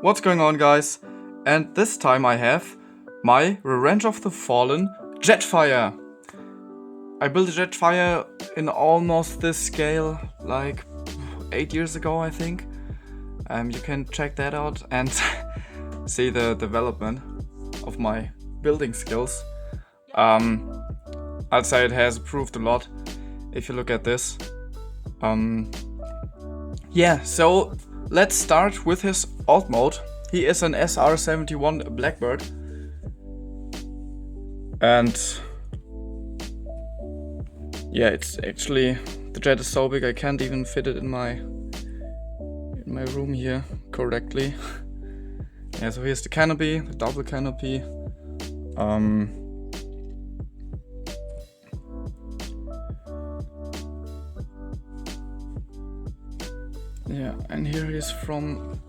What's going on, guys? And this time I have my Revenge of the Fallen Jetfire. I built a Jetfire in almost this scale like 8 years ago, I think. You can check that out and see the development of my building skills. I'd say it has improved a lot if you look at this. Yeah, so let's start with his alt mode. He is an SR-71 Blackbird. And yeah, it's actually, the jet is so big I can't even fit it in my room here correctly. Yeah, so here's the canopy, the double canopy. Yeah, and here he is from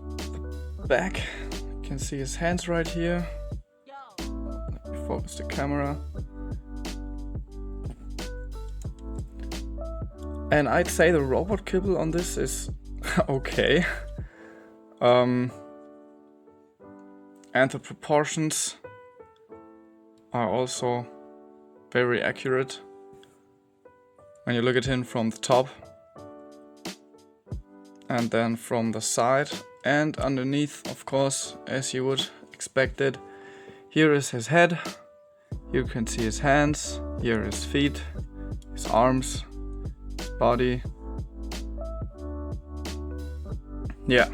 the back. You can see his hands right here. Let me focus the camera. And I'd say the robot kibble on this is okay. And the proportions are also very accurate when you look at him from the top and then from the side and underneath, of course, as you would expect it. Here is his head, you can see his hands, here his feet, his arms, his body. Yeah.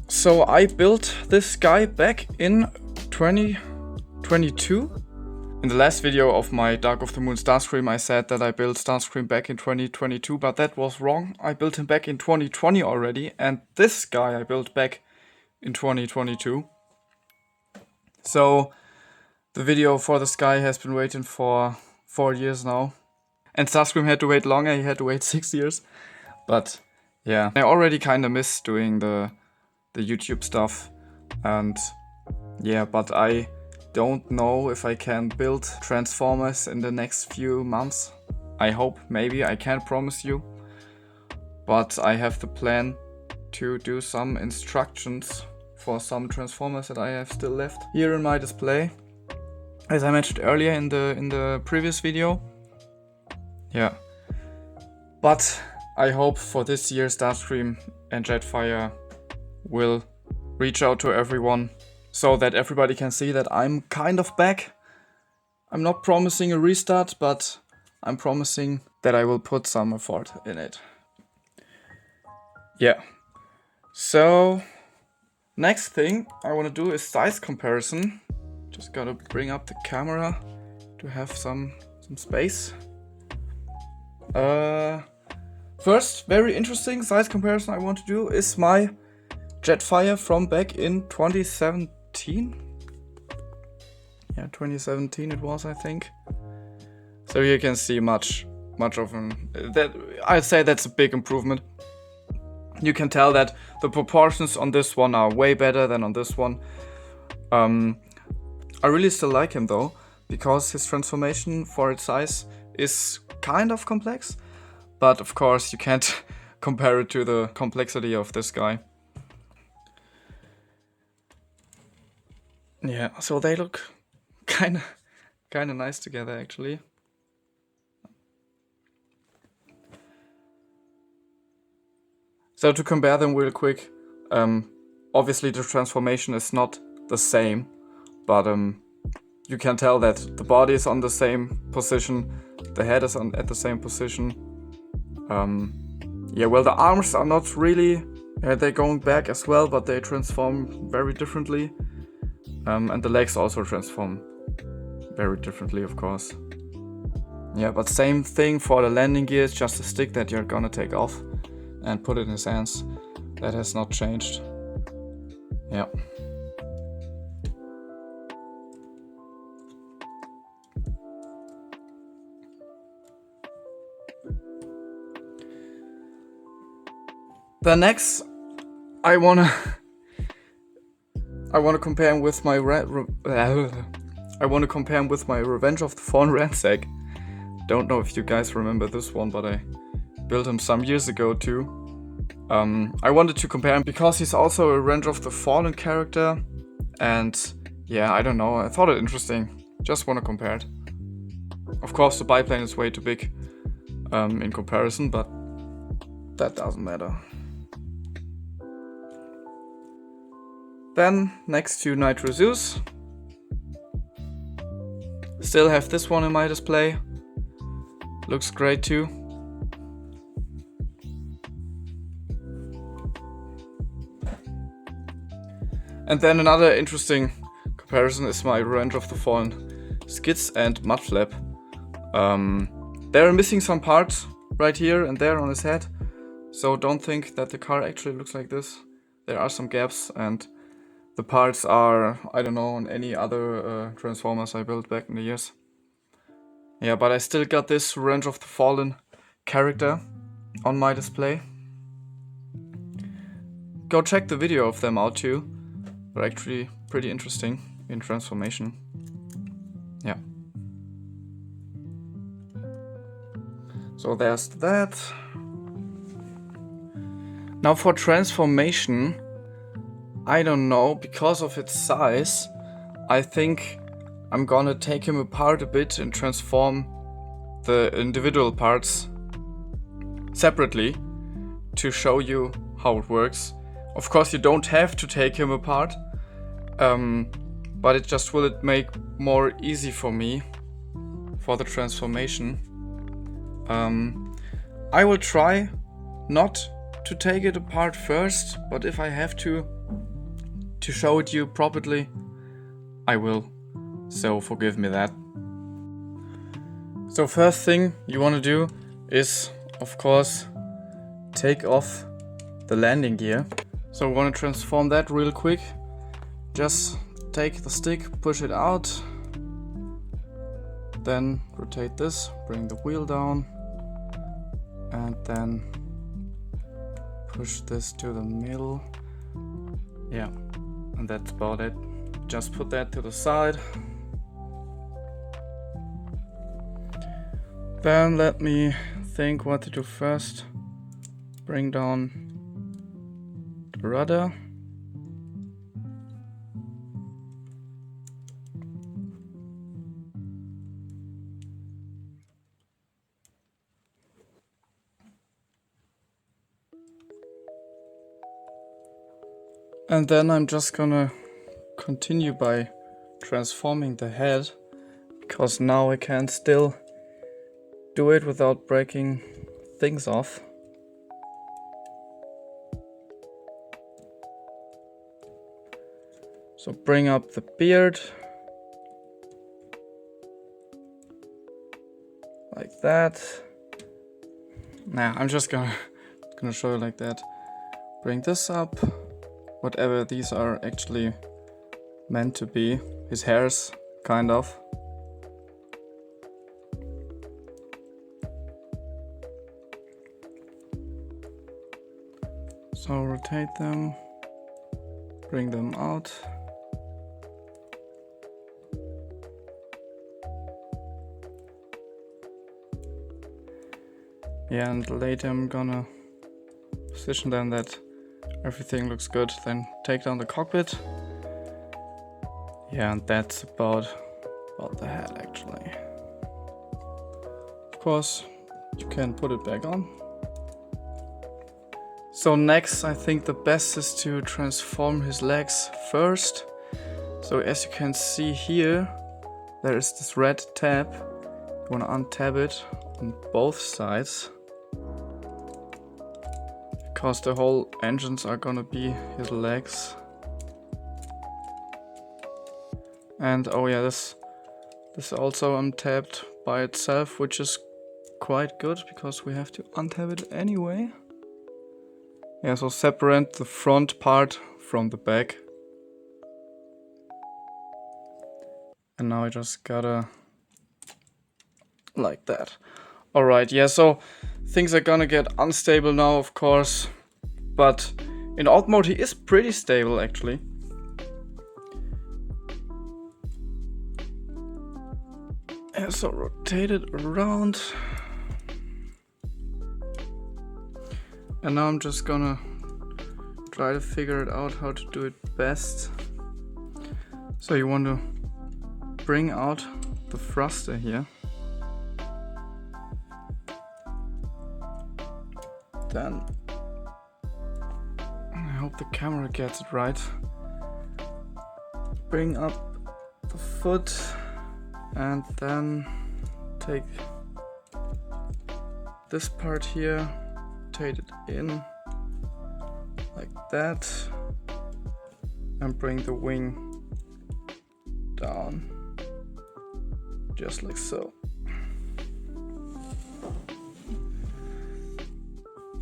So I built this guy back in 2022. In the last video of my Dark of the Moon Starscream, I said that I built Starscream back in 2022, but that was wrong. I built him back in 2020 already, and this guy I built back in 2022. So the video for this guy has been waiting for 4 years now. And Starscream had to wait longer, he had to wait 6 years. But yeah, I already kinda miss doing the YouTube stuff. And yeah, but I don't know if I can build Transformers in the next few months. I hope, maybe, I can't promise you. But I have the plan to do some instructions for some Transformers that I have still left here in my display. As I mentioned earlier in the previous video. Yeah. But I hope for this year Starscream and Jetfire will reach out to everyone so that everybody can see that I'm kind of back. I'm not promising a restart, but I'm promising that I will put some effort in it. Yeah. So next thing I want to do is size comparison. Just gotta bring up the camera to have some space. First, very interesting size comparison I want to do is my Jetfire from back in 2017. Yeah, 2017 it was, I think. So you can see much of that. I'd say that's a big improvement. You can tell that the proportions on this one are way better than on this one. I really still like him though, because his transformation for its size is kind of complex, but of course you can't compare it to the complexity of this guy. Yeah, so they look kinda nice together actually. So to compare them real quick, obviously the transformation is not the same, but you can tell that the body is on the same position, the head is at the same position. Yeah, well, the arms are not really, they're going back as well, but they transform very differently. And the legs also transform very differently, of course. Yeah, but same thing for the landing gear, it's just a stick that you're gonna take off and put it in his hands. That has not changed. Yeah. The next, I wanna compare him with my Revenge of the Fallen Ransack. Don't know if you guys remember this one, but I built him some years ago too. I wanted to compare him because he's also a Revenge of the Fallen character, and yeah, I don't know, I thought it interesting. Just want to compare it. Of course, the biplane is way too big in comparison, but that doesn't matter. Then, next to Nitro Zeus. Still have this one in my display. Looks great too. And then another interesting comparison is my Revenge of the Fallen Skids and Mudflap. They're missing some parts right here and there on his head, so don't think that the car actually looks like this. There are some gaps, and the parts are, I don't know, on any other Transformers I built back in the years. Yeah, but I still got this Revenge of the Fallen character on my display. Go check the video of them out too. They're actually pretty interesting in transformation. Yeah. So there's that. Now for transformation, I don't know, because of its size, I think I'm gonna take him apart a bit and transform the individual parts separately to show you how it works. Of course, you don't have to take him apart, but it just will make more easy for me for the transformation. I will try not to take it apart first, but if I have to show it you properly, I will. So forgive me that. So first thing you want to do is, of course, take off the landing gear. So I want to transform that real quick. Just take the stick, push it out, then rotate this, bring the wheel down, and then push this to the middle. Yeah, and that's about it. Just put that to the side. Then let me think what to do first. Bring down the rudder. And then I'm just gonna continue by transforming the head, because now I can still do it without breaking things off. So bring up the beard, like that. Nah, I'm just gonna show you like that. Bring this up, whatever these are actually meant to be. His hairs, kind of. So rotate them, bring them out. Yeah, and later I'm gonna position them that everything looks good. Then take down the cockpit. Yeah, and that's about the head actually. Of course, you can put it back on. So next, I think the best is to transform his legs first. So as you can see here, there is this red tab. You want to untab it on both sides, because the whole engines are gonna be his legs. And oh yeah, this also untabbed by itself, which is quite good because we have to untab it anyway. Yeah, so separate the front part from the back. And now I just gotta like that. Alright, yeah, so things are gonna get unstable now, of course. But in alt mode he is pretty stable actually. Yeah, so rotate it around. And now I'm just gonna try to figure it out how to do it best. So you want to bring out the thruster here. Then I hope the camera gets it right. Bring up the foot and then take this part here, rotate it in like that, and bring the wing down just like so.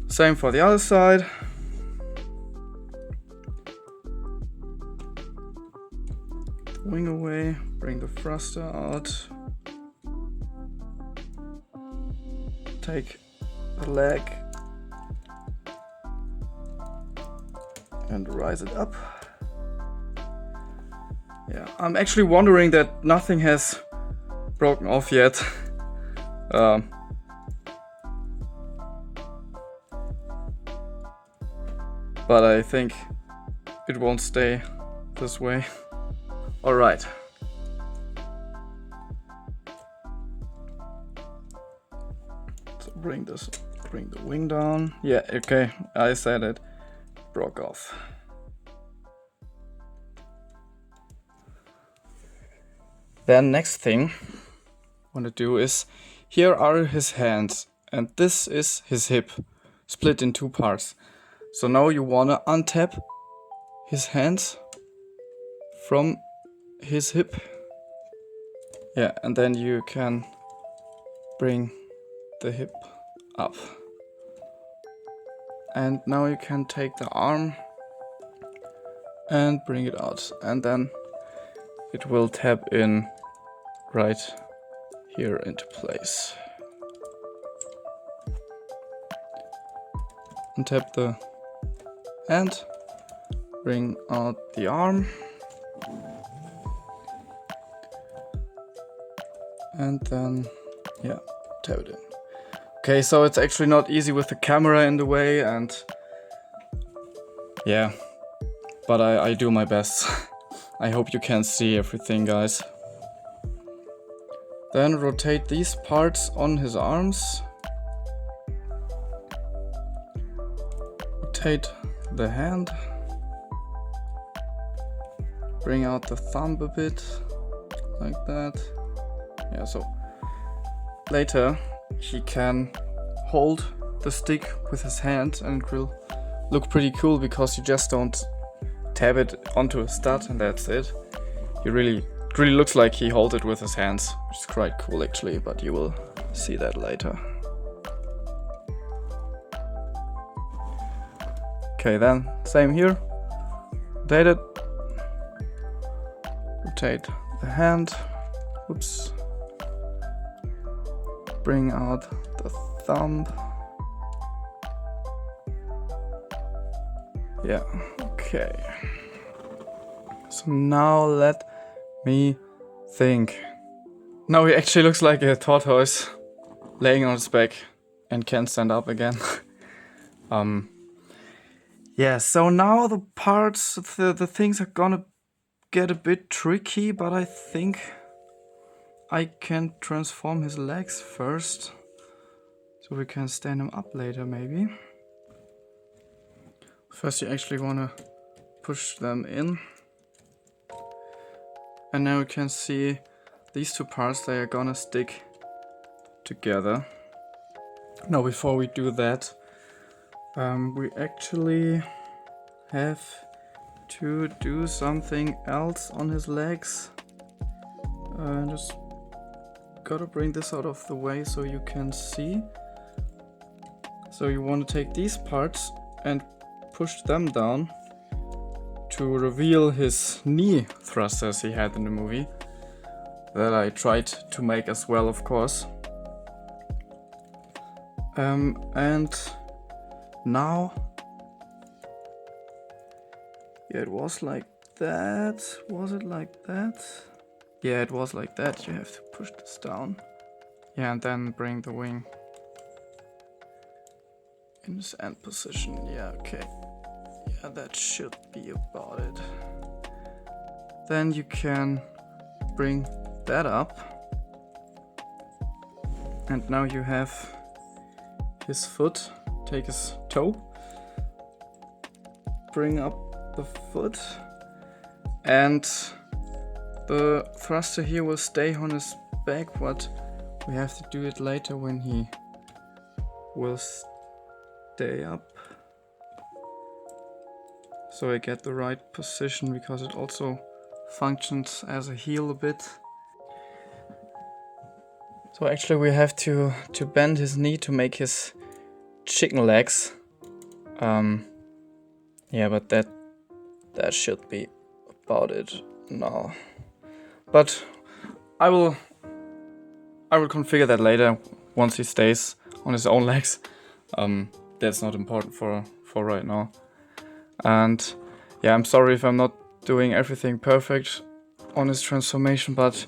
Same for the other side. Wing away, bring the thruster out. Take the leg and rise it up. Yeah, I'm actually wondering that nothing has broken off yet. But I think it won't stay this way. Alright. So bring the wing down. Yeah, okay, I said it. Broke off. Then next thing I want to do is, here are his hands and this is his hip, split in two parts. So now you want to untap his hands from his hip. Yeah, and then you can bring the hip up. And now you can take the arm and bring it out. And then it will tap in right here into place. Untap the hand, bring out the arm. And then, yeah, tap it in. Okay, so it's actually not easy with the camera in the way, and yeah, but I do my best. I hope you can see everything, guys. Then rotate these parts on his arms. Rotate the hand. Bring out the thumb a bit, like that. Yeah, so later he can hold the stick with his hand and it will look pretty cool, because you just don't tap it onto a stud and that's it. He really looks like he holds it with his hands, which is quite cool actually, but you will see that later. Okay, then same here. Rotate it. Rotate the hand. Oops. Bring out the thumb. Yeah, okay. So now let me think. Now he actually looks like a tortoise laying on his back and can stand up again. Yeah, so now the parts, the things are gonna get a bit tricky, but I think I can transform his legs first, so we can stand him up later maybe. First you actually want to push them in. And now you can see these two parts, they are gonna stick together. Now before we do that, we actually have to do something else on his legs. Just gotta bring this out of the way so you can see. So you want to take these parts and push them down to reveal his knee thrusters he had in the movie, that I tried to make as well, of course. And now, yeah, it was like that. Was it like that? Yeah, it was like that. You have to push this down. Yeah, and then bring the wing in his end position. Yeah, okay. Yeah, that should be about it. Then you can bring that up. And now you have his foot. Take his toe. Bring up the foot. And the thruster here will stay on his back, but we have to do it later when he will stay up. So I get the right position, because it also functions as a heel a bit. So actually we have to bend his knee to make his chicken legs. Yeah, but that should be about it now. But I will configure that later once he stays on his own legs. That's not important for right now. And yeah, I'm sorry if I'm not doing everything perfect on his transformation, but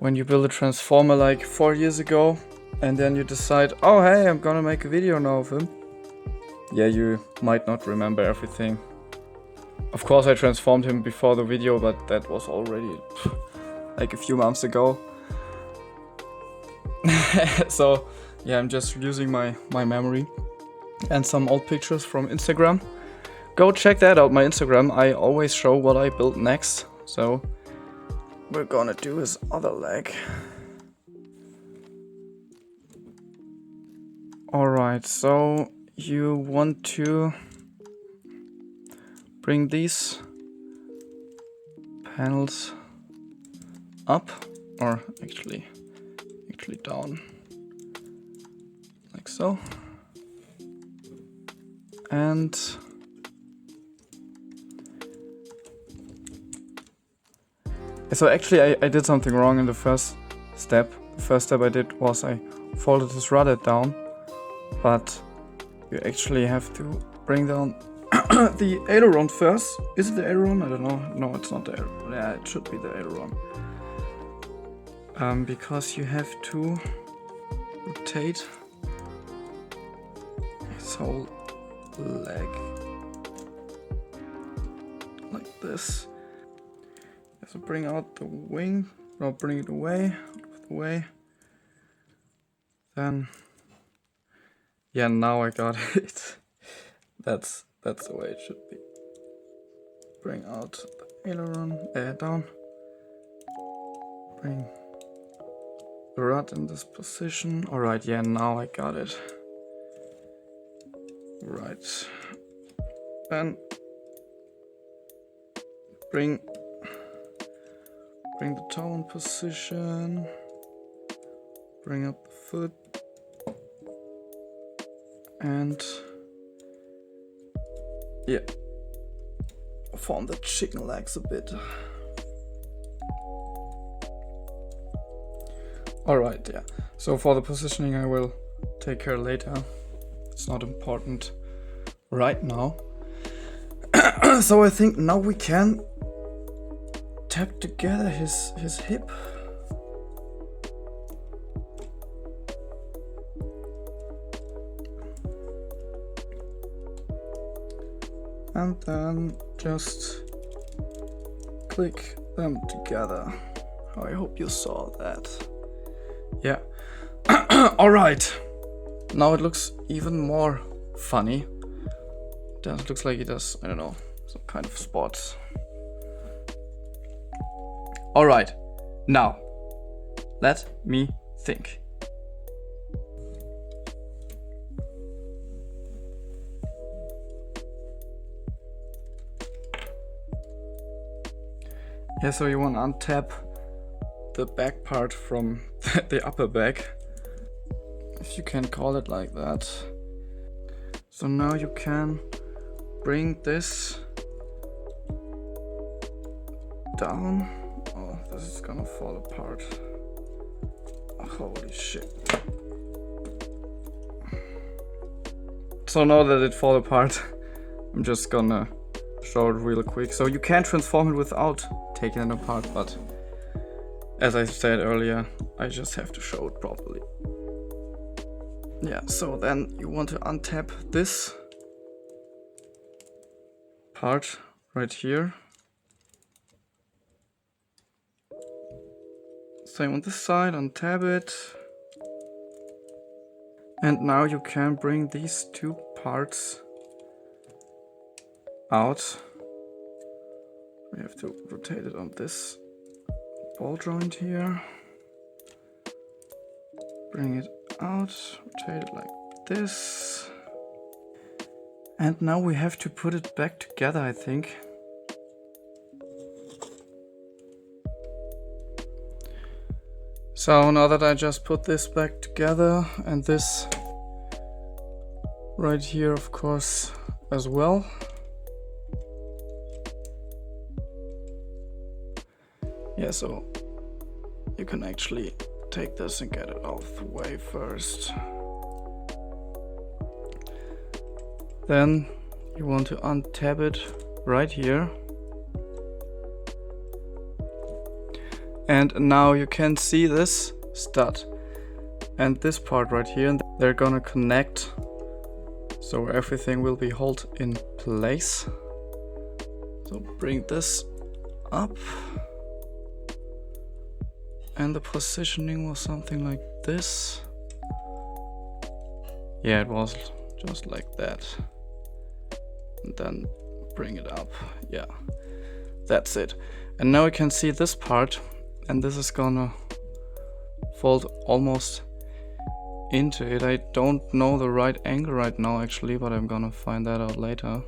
when you build a transformer like 4 years ago and then you decide, oh hey, I'm gonna make a video now of him, yeah, you might not remember everything. Of course I transformed him before the video, but that was already like a few months ago. So yeah, I'm just using my memory and some old pictures from Instagram. Go check that out, my Instagram. I always show what I build next. So we're gonna do his other leg. Alright, so you want to bring these panels up, or actually down, like so. And so actually I did something wrong in the first step. The first step I did was I folded this rudder down, but you actually have to bring down the aileron first. Is it the aileron? I don't know. No, it's not the aileron. Yeah, it should be the aileron. Because you have to rotate his whole leg like this. So bring out the wing, no, bring it away, out of the way. Then, yeah, now I got it. That's the way it should be. Bring out the aileron, down. Bring the rod in this position. Alright, yeah, now I got it. Right. Then bring the toe in position. Bring up the foot. And yeah, form the chicken legs a bit. Alright, yeah. So for the positioning I will take care later. It's not important right now. So I think now we can tap together his hip. And then just click them together. I hope you saw that. Yeah. Alright. Now it looks even more funny. Then it looks like he does, I don't know, some kind of spots. Alright. Now, let me think. Yeah, so you want to untap the back part from the upper back, if you can call it like that. So now you can bring this down. Oh, this is gonna fall apart. Oh, holy shit. So now that it fall apart, I'm just gonna show it real quick. So you can transform it without taking it apart, but as I said earlier, I just have to show it properly. Yeah, so then you want to untap this part right here. Same on this side, untap it. And now you can bring these two parts out. We have to rotate it on this ball joint here. Bring it out, rotate it like this. And now we have to put it back together, I think. So now that I just put this back together, and this right here, of course, as well. Yeah, so you can actually take this and get it out of the way first. Then you want to untap it right here. And now you can see this stud and this part right here, and they're gonna connect, so everything will be held in place. So bring this up, and the positioning was something like this. Yeah, it was just like that. And then bring it up. Yeah, that's it. And now you can see this part, and this is gonna fold almost into it. I don't know the right angle right now actually, but I'm gonna find that out later.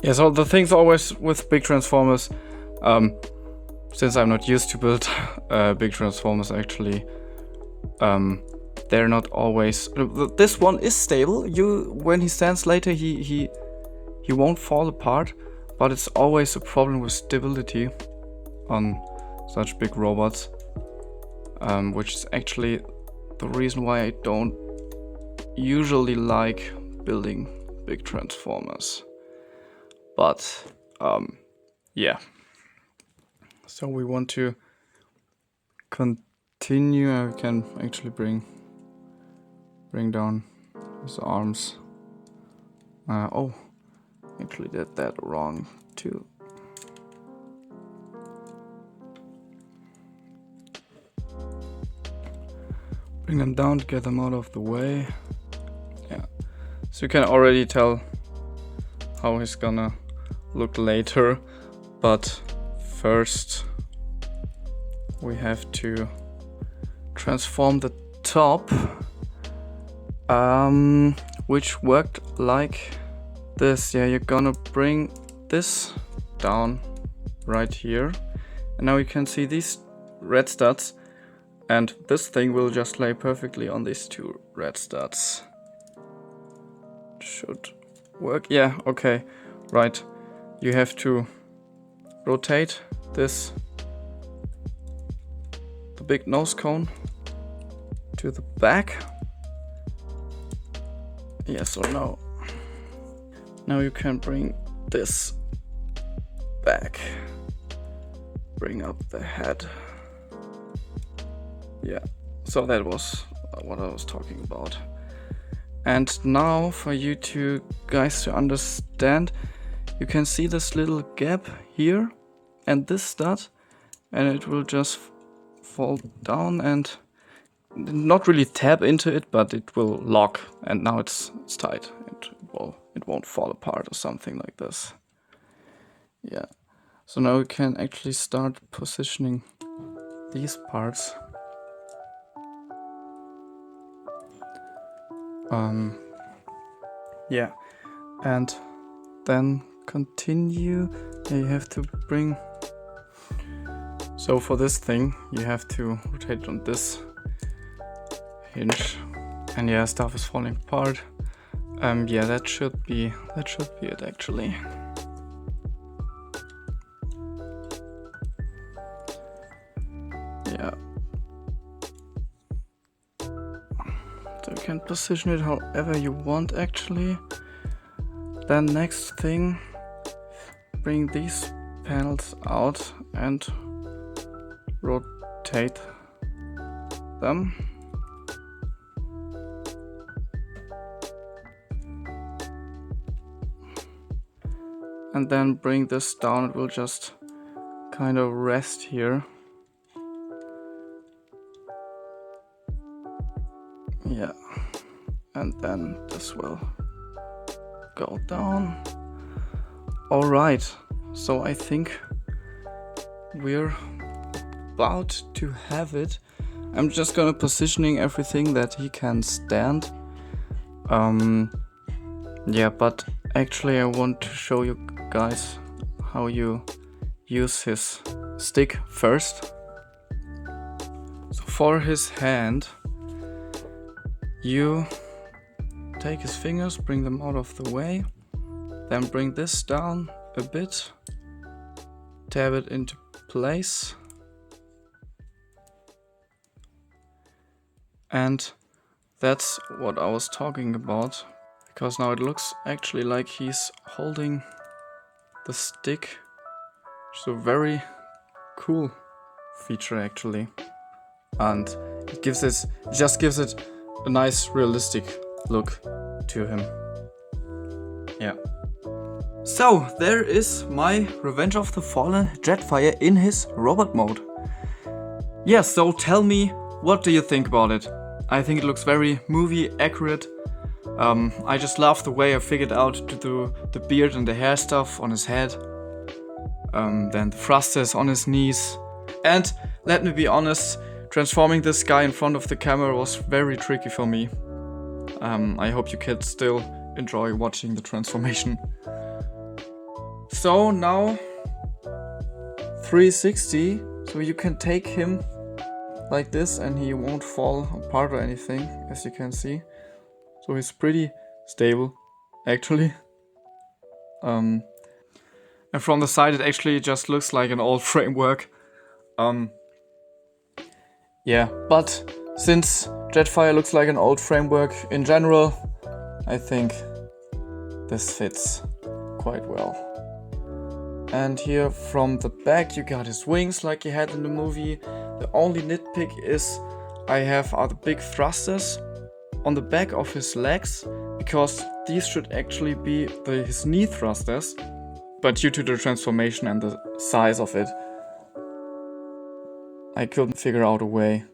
Yeah, so the thing's always with big transformers, since I'm not used to build big transformers actually, they're not always. This one is stable. When he stands later, he won't fall apart, but it's always a problem with stability on such big robots, which is actually the reason why I don't usually like building big transformers. But yeah, so we want to continue. I can actually bring down his arms. Oh, actually did that wrong too. Bring them down to get them out of the way. Yeah, so you can already tell how he's gonna look later, but first we have to transform the top, which worked like this. Yeah, you're gonna bring this down right here, and now you can see these red studs, and this thing will just lay perfectly on these two red studs. Should work. Yeah, okay, right. You have to rotate this, the big nose cone, to the back. Yeah, so now you can bring this back, bring up the head. Yeah, so that was what I was talking about. And now for you two guys to understand, you can see this little gap here and this stud, and it will just fall down and not really tap into it, but it will lock, and now it's tight. It won't fall apart or something like this. Yeah, so now we can actually start positioning these parts. Yeah, and then continue. You have to bring, so for this thing you have to rotate it on this hinge, and yeah, stuff is falling apart. Yeah, that should be it actually. Yeah, so you can position it however you want actually. Then next thing, bring these panels out and rotate them. And then bring this down. It will just kind of rest here. Yeah. And then this will go down. Alright, so I think we're about to have it. I'm just gonna positioning everything that he can stand. Yeah, but actually I want to show you guys how you use his stick first. So for his hand, you take his fingers, bring them out of the way, then bring this down a bit, tab it into place, and that's what I was talking about, because now it looks actually like he's holding the stick, which is a very cool feature actually, and it just gives it a nice realistic look to him. Yeah. So there is my Revenge of the Fallen Jetfire in his robot mode. Yeah, so tell me, what do you think about it? I think it looks very movie accurate. I just love the way I figured out to do the beard and the hair stuff on his head. Then the thrusters on his knees. And let me be honest, transforming this guy in front of the camera was very tricky for me. I hope you kids still enjoy watching the transformation. So now 360, so you can take him like this and he won't fall apart or anything, as you can see. So he's pretty stable, actually. And from the side it actually just looks like an old framework. Yeah, but since Jetfire looks like an old framework in general, I think this fits quite well. And here from the back you got his wings like he had in the movie. The only nitpick is I have are the big thrusters on the back of his legs, because these should actually be his knee thrusters, but due to the transformation and the size of it, I couldn't figure out a way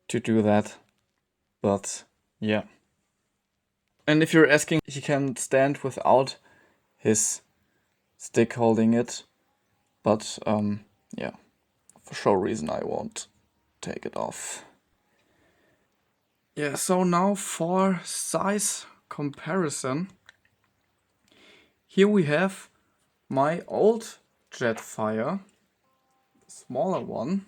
to do that. But yeah. And if you're asking, he can stand without his stick holding it, but yeah, for show reason I won't take it off. Yeah, so now for size comparison, here we have my old Jetfire, the smaller one.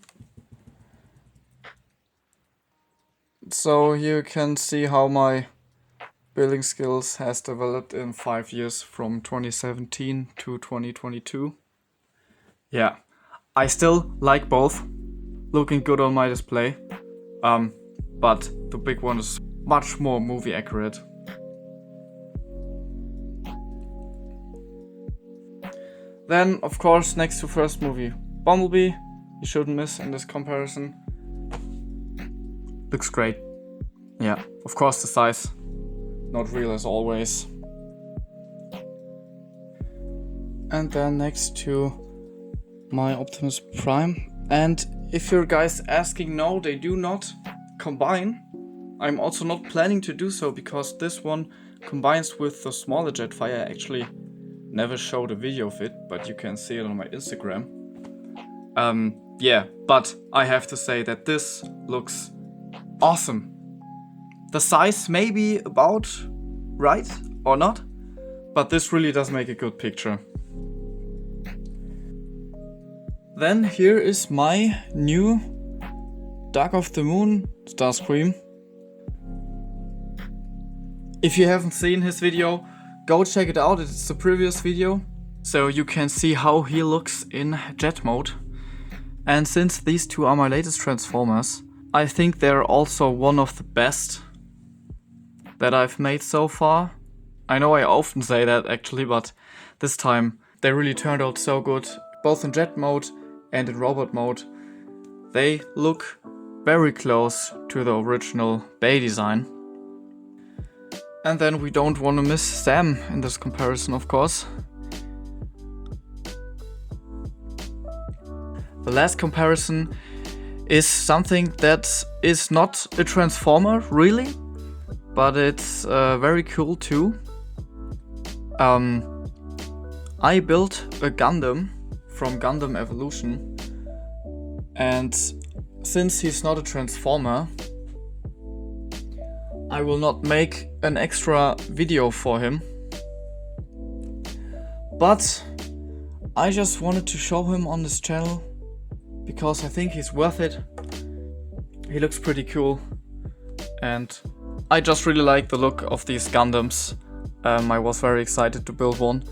So here you can see how my building skills has developed in 5 years from 2017 to 2022. Yeah, I still like both, looking good on my display, but the big one is much more movie accurate. Then, of course, next to first movie, Bumblebee, you shouldn't miss in this comparison. Looks great. Yeah, of course the size, not real as always. And then next to my Optimus Prime. And if you're guys asking, no, they do not combine. I'm also not planning to do so, because this one combines with the smaller Jetfire. I actually never showed a video of it, but you can see it on my Instagram. Yeah, but I have to say that this looks awesome. The size may be about right or not, but this really does make a good picture. Then here is my new Dark of the Moon Starscream. If you haven't seen his video, go check it out. It's the previous video, so you can see how he looks in Jetmode. And since these two are my latest Transformers, I think they're also one of the best that I've made so far. I know I often say that actually, but this time they really turned out so good, both in Jetmode and in Robotmode. they look very close to the original Bay design. And then we don't want to miss Sam in this comparison, of course. The last comparison is something that is not a Transformer, really, but it's very cool too. I built a Gundam from Gundam Evolution, and since he's not a Transformer, I will not make an extra video for him. But I just wanted to show him on this channel because I think he's worth it. He looks pretty cool, and I just really like the look of these Gundams. I was very excited to build one.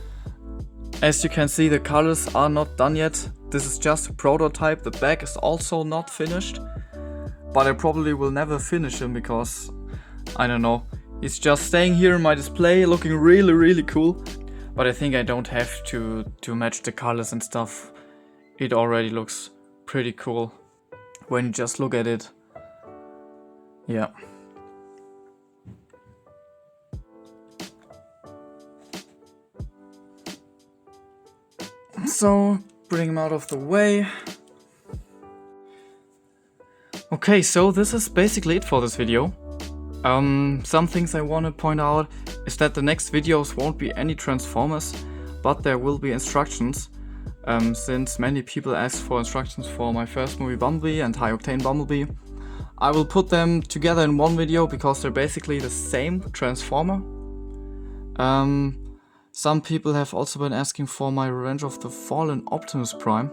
As you can see, the colors are not done yet. This is just a prototype. The back is also not finished, but I probably will never finish him because, I don't know, he's just staying here in my display looking really cool. But I think I don't have to match the colors and stuff. It already looks pretty cool when you just look at it. Yeah. So, bring him out of the way. Okay, so this is basically it for this video. Some things I want to point out is that the next videos won't be any Transformers, but there will be instructions. Since many people asked for instructions for my first movie Bumblebee and High Octane Bumblebee, I will put them together in one video because they're basically the same Transformer. Some people have also been asking for my Revenge of the Fallen Optimus Prime,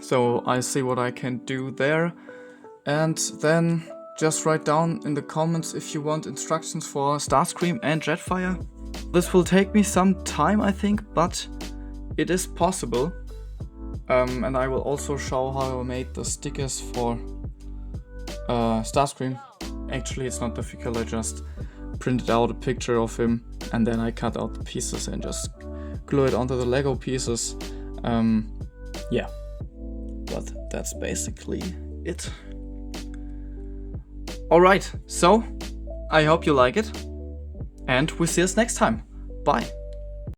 so I see what I can do there. And then just write down in the comments if you want instructions for Starscream and Jetfire. This will take me some time, I think, but it is possible. And I will also show how I made the stickers for Starscream. Actually, it's not difficult, I just printed out a picture of him and then I cut out the pieces and just glue it onto the Lego pieces. Yeah, but that's basically it. Alright, so I hope you like it, and we'll see us next time. Bye!